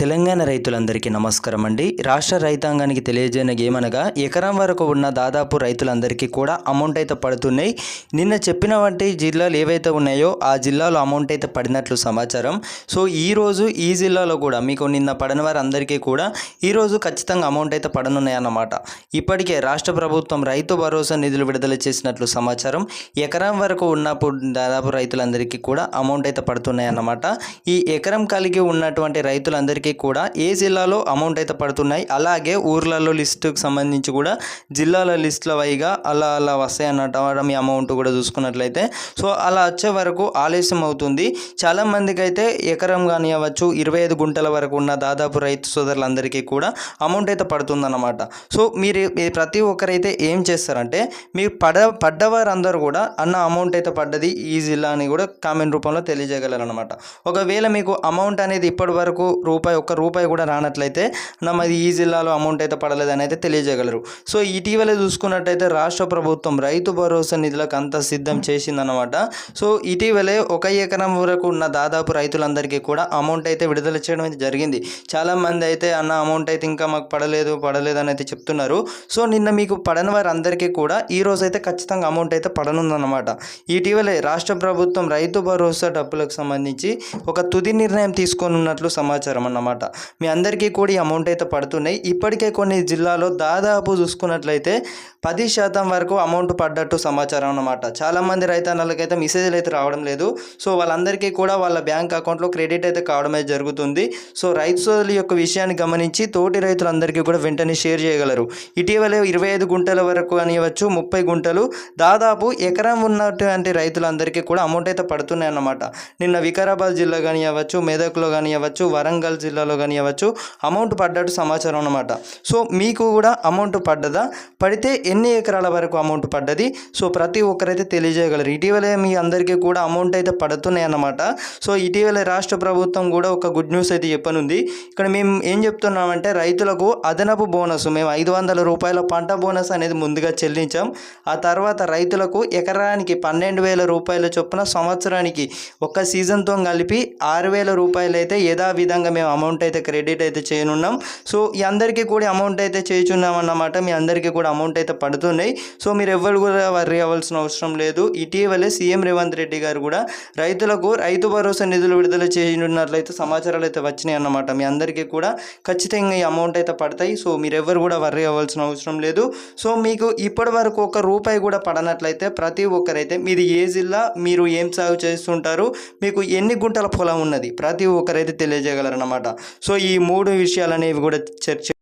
తెలంగాణ రైతులందరికీ నమస్కారం అండి. రాష్ట్ర రైతాంగానికి తెలియజేయనగా ఏమనగా ఎకరం వరకు ఉన్న దాదాపు రైతులందరికీ కూడా అమౌంట్ అయితే పడుతున్నాయి. నిన్న చెప్పిన వంటి జిల్లాలు ఏవైతే ఉన్నాయో ఆ జిల్లాలో అమౌంట్ అయితే పడినట్లు సమాచారం. సో ఈరోజు ఈ జిల్లాలో కూడా మీకు నిన్న పడిన వారందరికీ కూడా ఈరోజు ఖచ్చితంగా అమౌంట్ అయితే పడనున్నాయన్నమాట. ఇప్పటికే రాష్ట్ర ప్రభుత్వం రైతు భరోసా నిధులు విడుదల చేసినట్లు సమాచారం. ఎకరం వరకు ఉన్నప్పుడు దాదాపు రైతులందరికీ కూడా అమౌంట్ అయితే పడుతున్నాయన్నమాట. ఈ ఎకరం కలిగి ఉన్నటువంటి రైతులందరికీ కూడా ఏ జిల్లాలో అమౌంట్ అయితే పడుతున్నాయి, అలాగే ఊర్లలో లిస్టుకు సంబంధించి కూడా జిల్లాల లిస్టుల వైగా అలా వస్తాయి అన్నమాట. మీ అమౌంట్ కూడా చూసుకున్నట్లయితే సో అలా వచ్చే వరకు ఆలస్యం అవుతుంది. చాలామందికి అయితే ఎకరం కానివ్వచ్చు 25 గుంటల వరకు ఉన్న దాదాపు రైతు సోదరులందరికీ కూడా అమౌంట్ అయితే పడుతుందన్నమాట. సో మీరు ప్రతి ఒక్కరైతే ఏం చేస్తారంటే మీరు పడ్డవారందరూ కూడా అన్న అమౌంట్ అయితే పడ్డది ఈ జిల్లా అని కూడా కామెంట్ రూపంలో తెలియజేయగలరనమాట. ఒకవేళ మీకు అమౌంట్ అనేది ఇప్పటి వరకు ఒక్క రూపాయి కూడా రానట్లయితే మాది ఈ జిల్లాలో అమౌంట్ అయితే పడలేదని అయితే తెలియజేయగలరు. సో ఇటీవల చూసుకున్నట్టయితే రాష్ట్ర ప్రభుత్వం రైతు భరోసా నిధులకు అంతా సిద్ధం చేసిందన్నమాట. సో ఇటీవలే 1 ఎకరం వరకు ఉన్న దాదాపు రైతులందరికీ కూడా అమౌంట్ అయితే విడుదల చేయడం అయితే జరిగింది. చాలామంది అయితే అన్న అమౌంట్ అయితే ఇంకా మాకు పడలేదు అని అయితే చెప్తున్నారు. సో నిన్న మీకు పడని వారందరికీ కూడా ఈరోజు అయితే ఖచ్చితంగా అమౌంట్ అయితే పడనుందన్నమాట. ఇటీవలే రాష్ట్ర ప్రభుత్వం రైతు భరోసా డబ్బులకు సంబంధించి ఒక తుది నిర్ణయం తీసుకొని ఉన్నట్లు సమాచారం అన్నమాట. మీ అందరికీ కూడా ఈ అమౌంట్ అయితే పడుతున్నాయి. ఇప్పటికే కొన్ని జిల్లాలో దాదాపు చూసుకున్నట్లయితే 10% వరకు అమౌంట్ పడ్డట్టు సమాచారం అన్నమాట. చాలామంది రైతన్నలకైతే మెసేజ్లు అయితే రావడం లేదు. సో వాళ్ళందరికీ కూడా వాళ్ళ బ్యాంక్ అకౌంట్లో క్రెడిట్ అయితే కావడం అయితే జరుగుతుంది. సో రైతు సోదరుల యొక్క విషయాన్ని గమనించి తోటి రైతులందరికీ కూడా వెంటనే షేర్ చేయగలరు. ఇటీవలే 25 గుంటల వరకు కానివ్వచ్చు 30 గుంటలు దాదాపు ఎకరం ఉన్నటువంటి రైతులందరికీ కూడా అమౌంట్ అయితే పడుతున్నాయి అన్నమాట. నిన్న వికారాబాద్ జిల్లా కానివ్వచ్చు, మెదక్లో కానివ్వచ్చు, వరంగల్ జిల్లాలో కానివ్వచ్చు అమౌంట్ పడ్డట్టు సమాచారం అన్నమాట. సో మీకు కూడా అమౌంట్ పడ్డదా, పడితే ఎన్ని ఎకరాల వరకు అమౌంట్ పడ్డది, సో ప్రతి ఒక్కరైతే తెలియజేయగలరు. ఇటీవలే మీ అందరికీ కూడా అమౌంట్ అయితే పడుతున్నాయి అన్నమాట. సో ఇటీవలే రాష్ట్ర ప్రభుత్వం కూడా ఒక గుడ్ న్యూస్ అయితే చెప్పనుంది. ఇక్కడ మేము ఏం చెప్తున్నామంటే రైతులకు అదనపు బోనస్ మేము 500 రూపాయల పంట బోనస్ అనేది ముందుగా చెల్లించాం. ఆ తర్వాత రైతులకు ఎకరానికి 12,000 రూపాయల చొప్పున సంవత్సరానికి ఒక సీజన్తో కలిపి 6,000 రూపాయలు అయితే యథావిధంగా మేము అమౌంట్ అయితే క్రెడిట్ అయితే చేయనున్నాం. సో ఈ అందరికీ కూడా అమౌంట్ అయితే చేయుచున్నాం అన్నమాట. మీ అందరికీ కూడా అమౌంట్ అయితే పడుతున్నాయి. సో మీరు ఎవ్వరు కూడా వర్రీ అవ్వాల్సిన అవసరం లేదు. ఇటీవలే సీఎం రేవంత్ రెడ్డి గారు కూడా రైతులకు రైతు భరోసా నిధులు విడుదల చేయనున్నట్లయితే సమాచారాలు అయితే వచ్చినాయి అన్నమాట. మీ అందరికీ కూడా ఖచ్చితంగా ఈ అమౌంట్ అయితే పడతాయి. సో మీరు ఎవ్వరు కూడా వర్రీ అవ్వాల్సిన అవసరం లేదు. సో మీకు ఇప్పటి వరకు 1 రూపాయి కూడా పడనట్లయితే ప్రతి ఒక్కరైతే మీది ఏ జిల్లా, మీరు ఏం సాగు చేస్తుంటారు, మీకు ఎన్ని గుంటల పొలం ఉన్నది ప్రతి ఒక్కరైతే తెలియజేయగలరన్నమాట. సో ఈ 3 విషయాలు అనేవి కూడా చర్చ